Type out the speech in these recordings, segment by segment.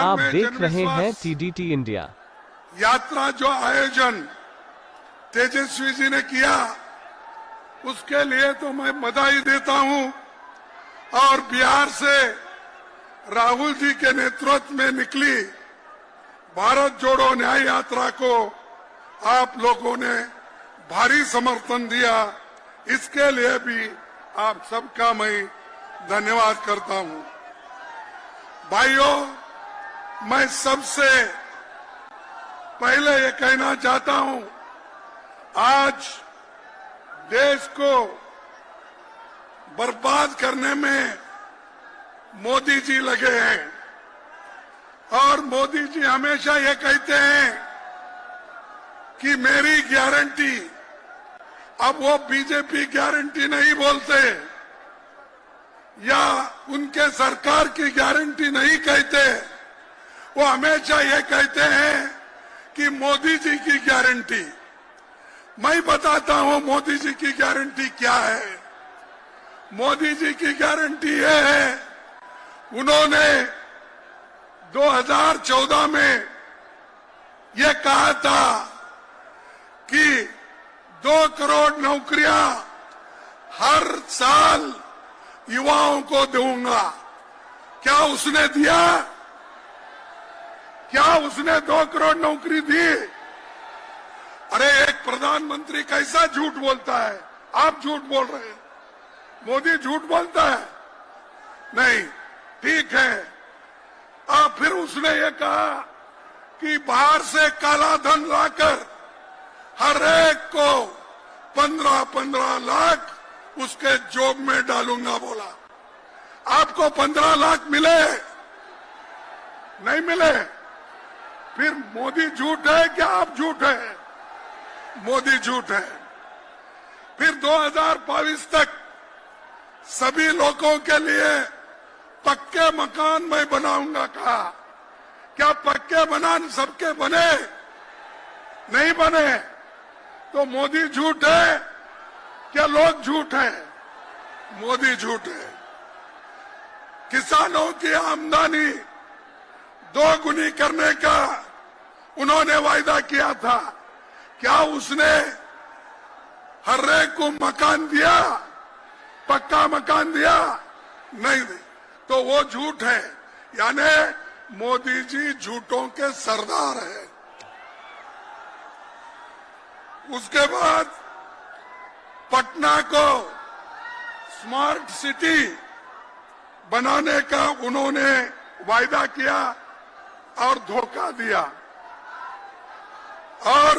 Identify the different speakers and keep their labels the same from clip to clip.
Speaker 1: आप देख रहे हैं TDT इंडिया।
Speaker 2: यात्रा जो आयोजन तेजस्वी जी ने किया उसके लिए तो मैं बधाई देता हूं और बिहार से राहुल जी के नेतृत्व में निकली भारत जोड़ो न्याय यात्रा को आप लोगों ने भारी समर्थन दिया, इसके लिए भी आप सबका मैं धन्यवाद करता हूं। भाइयों, मैं सबसे पहले ये कहना चाहता हूं, आज देश को बर्बाद करने में मोदी जी लगे हैं और मोदी जी हमेशा ये कहते हैं कि मेरी गारंटी। अब वो बीजेपी गारंटी नहीं बोलते या उनके सरकार की गारंटी नहीं कहते, वो हमेशा ये कहते हैं कि मोदी जी की गारंटी। मैं बताता हूं मोदी जी की गारंटी क्या है। मोदी जी की गारंटी ये है, उन्होंने 2014 में ये कहा था कि 2 करोड़ नौकरियां हर साल युवाओं को दूंगा। क्या उसने दिया? क्या उसने 2 करोड़ नौकरी दी? अरे एक प्रधानमंत्री कैसा झूठ बोलता है? आप झूठ बोल रहे हैं, मोदी झूठ बोलता है? नहीं, ठीक है। फिर उसने ये कहा कि बाहर से काला धन लाकर हर एक को 15-15 लाख उसके जॉब में डालूंगा बोला। आपको 15 लाख मिले? नहीं मिले। फिर मोदी झूठ है क्या आप झूठ है? मोदी झूठ है। फिर 2022 तक सभी लोगों के लिए पक्के मकान मैं बनाऊंगा कहा। क्या पक्के मकान सबके बने? नहीं बने। तो मोदी झूठ है क्या लोग झूठ है? मोदी झूठ है। किसानों की आमदनी 2 गुनी करने का उन्होंने वायदा किया था। क्या उसने हर एक को मकान दिया? पक्का मकान दिया? नहीं दी। तो वो झूठ है। यानी मोदी जी झूठों के सरदार है। उसके बाद पटना को स्मार्ट सिटी बनाने का उन्होंने वायदा किया और धोखा दिया। और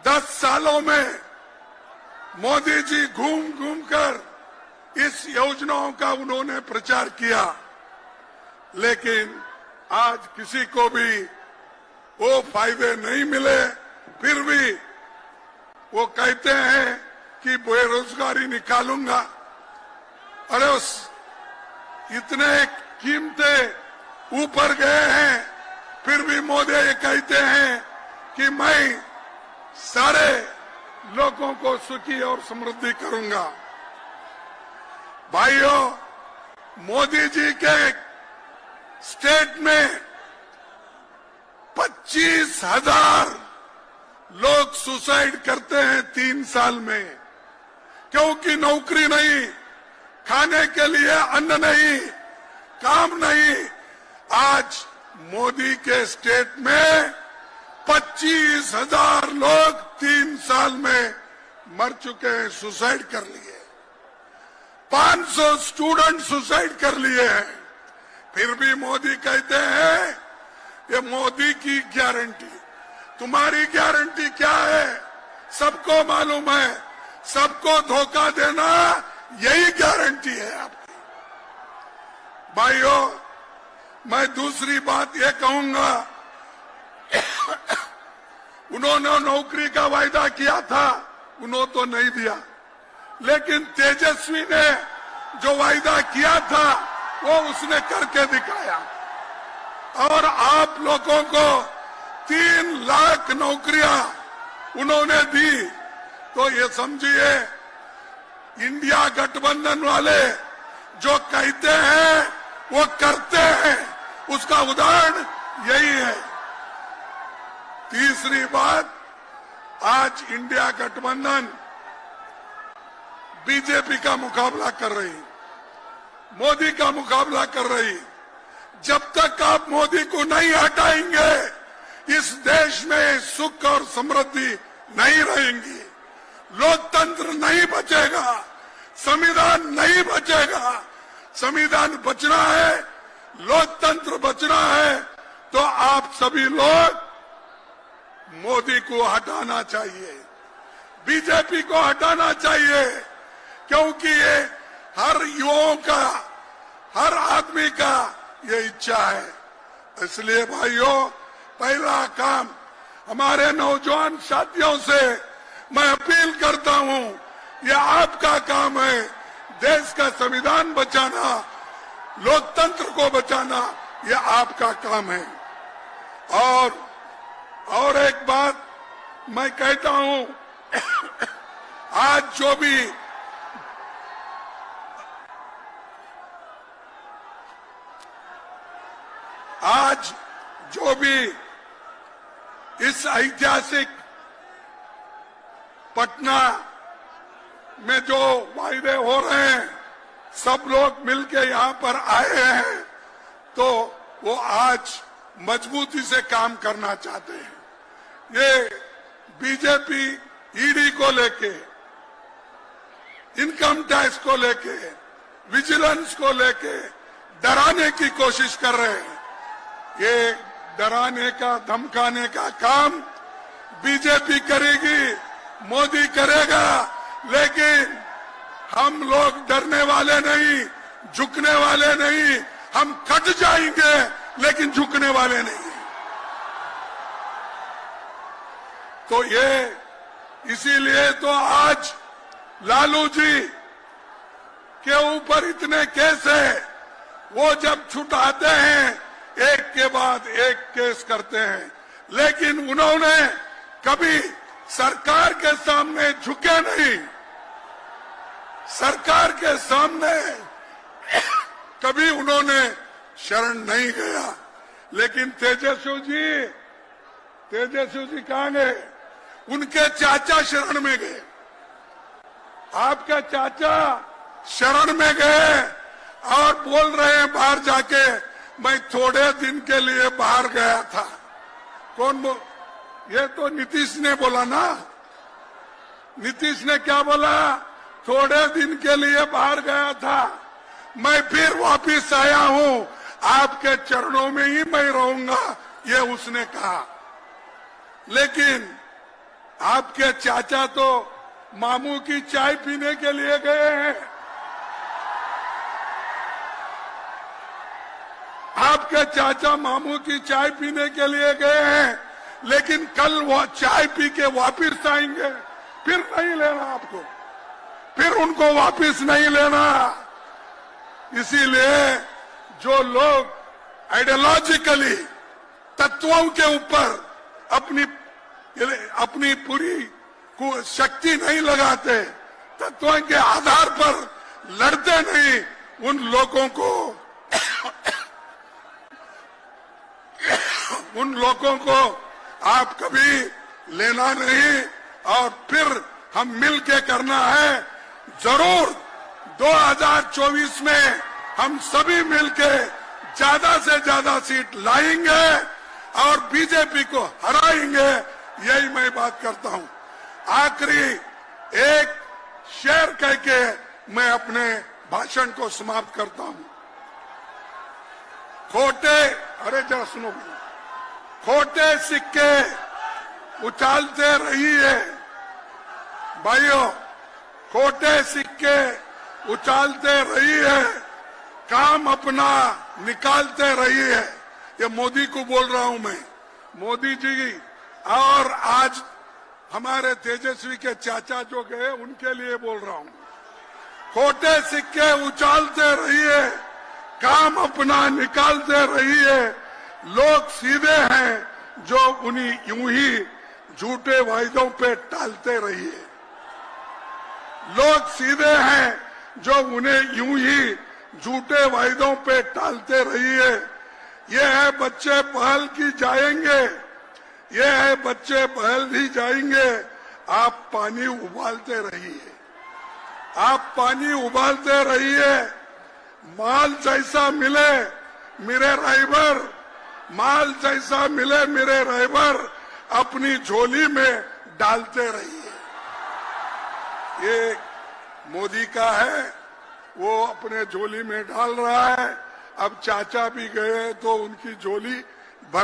Speaker 2: 10 सालों में मोदी जी घूम घूम कर इस योजनाओं का उन्होंने प्रचार किया, लेकिन आज किसी को भी वो फायदे नहीं मिले। फिर भी वो कहते हैं कि बेरोजगारी निकालूंगा। अरे उस इतने कीमतें ऊपर गए हैं, फिर भी मोदी ये कहते हैं कि मैं सारे लोगों को सुखी और समृद्धि करूंगा। भाइयों, मोदी जी के स्टेट में 25,000 लोग सुसाइड करते हैं 3 साल में, क्योंकि नौकरी नहीं, खाने के लिए अन्न नहीं, काम नहीं। आज मोदी के स्टेट में 25,000 लोग 3 साल में मर चुके हैं, सुसाइड कर लिए। 500 स्टूडेंट सुसाइड कर लिए हैं। फिर भी मोदी कहते हैं ये मोदी की गारंटी। तुम्हारी गारंटी क्या है? सबको मालूम है, सबको धोखा देना यही गारंटी है आपकी। भाइयों, मैं दूसरी बात ये कहूंगा, उन्होंने नौकरी का वायदा किया था, उन्होंने तो नहीं दिया, लेकिन तेजस्वी ने जो वायदा किया था वो उसने करके दिखाया। और आप लोगों को 3 लाख नौकरियां उन्होंने दी। तो ये समझिए, इंडिया गठबंधन वाले जो कहते हैं वो करते हैं, उसका उदाहरण यही है। तीसरी बात, आज इंडिया गठबंधन बीजेपी का मुकाबला कर रही, मोदी का मुकाबला कर रही। जब तक आप मोदी को नहीं हटाएंगे, इस देश में सुख और समृद्धि नहीं रहेंगी, लोकतंत्र नहीं बचेगा, संविधान नहीं बचेगा। संविधान बचना है, लोकतंत्र बचना है, तो आप सभी लोग मोदी को हटाना चाहिए, बीजेपी को हटाना चाहिए, क्योंकि ये हर युवाओं का, हर आदमी का ये इच्छा है। इसलिए भाइयों, पहला काम हमारे नौजवान साथियों से मैं अपील करता हूं, ये आपका काम है, देश का संविधान बचाना, लोकतंत्र को बचाना, ये आपका काम है। और एक बात मैं कहता हूं, आज जो भी इस ऐतिहासिक पटना में जो वायदे हो रहे हैं, सब लोग मिलके यहाँ पर आए हैं, तो वो आज मजबूती से काम करना चाहते हैं। ये बीजेपी ईडी को लेके, इनकम टैक्स को लेके, विजिलेंस को लेके डराने की कोशिश कर रहे हैं। ये डराने का, धमकाने का काम बीजेपी करेगी, मोदी करेगा, लेकिन हम लोग डरने वाले नहीं, झुकने वाले नहीं। हम कट जाएंगे लेकिन झुकने वाले नहीं। तो ये इसीलिए तो आज लालू जी के ऊपर इतने केस है, वो जब छुटाते हैं एक के बाद एक केस करते हैं, लेकिन उन्होंने कभी सरकार के सामने झुके नहीं, सरकार के सामने कभी उन्होंने शरण नहीं गया। लेकिन तेजस्वी जी कहां गए? उनके चाचा शरण में गए, आपके चाचा शरण में गए और बोल रहे हैं बाहर जाके, मैं थोड़े दिन के लिए बाहर गया था। ये तो नीतीश ने बोला ना। नीतीश ने क्या बोला? थोड़े दिन के लिए बाहर गया था, मैं फिर वापिस आया हूं, आपके चरणों में ही मैं रहूंगा, ये उसने कहा। लेकिन आपके चाचा तो मामू की चाय पीने के लिए गए हैं। आपके चाचा मामू की चाय पीने के लिए गए हैं, लेकिन कल वो चाय पी के वापिस आएंगे, फिर नहीं लेना आपको, फिर उनको वापिस नहीं लेना। इसीलिए जो लोग आइडियोलॉजिकली तत्वों के ऊपर अपनी पूरी शक्ति नहीं लगाते, तत्वों के आधार पर लड़ते नहीं, उन लोगों को आप कभी लेना नहीं। और फिर हम मिल के करना है, जरूर 2024 में हम सभी मिलके ज्यादा से ज्यादा सीट लाएंगे और बीजेपी को हराएंगे, यही मैं बात करता हूं। आखिरी एक शेर कह के मैं अपने भाषण को समाप्त करता हूं। जरा सुनो, खोटे सिक्के उछालते रहिए भाइयों, खोटे सिक्के उछालते रहिए, काम अपना निकालते रहिए। ये मोदी को बोल रहा हूं मैं, मोदी जी, और आज हमारे तेजस्वी के चाचा जो गए उनके लिए बोल रहा हूं। खोटे सिक्के उछालते रहिए, काम अपना निकालते रहिए। लोग सीधे हैं जो उन्हीं यूं ही झूठे वायदों पे टालते रहिए। लोग सीधे हैं जो उन्हें यूं ही झूठे वायदों पे टालते रहिए। ये है बच्चे पहल की जाएंगे, ये है बच्चे पहल भी जाएंगे। आप पानी उबालते रहिए, आप पानी उबालते रहिए। माल जैसा मिले मेरे राइबर, माल जैसा मिले मेरे राइबर, अपनी झोली में डालते रहिए। ये मोदी का है, वो अपने झोली में डाल रहा है। अब चाचा भी गए तो उनकी झोली भर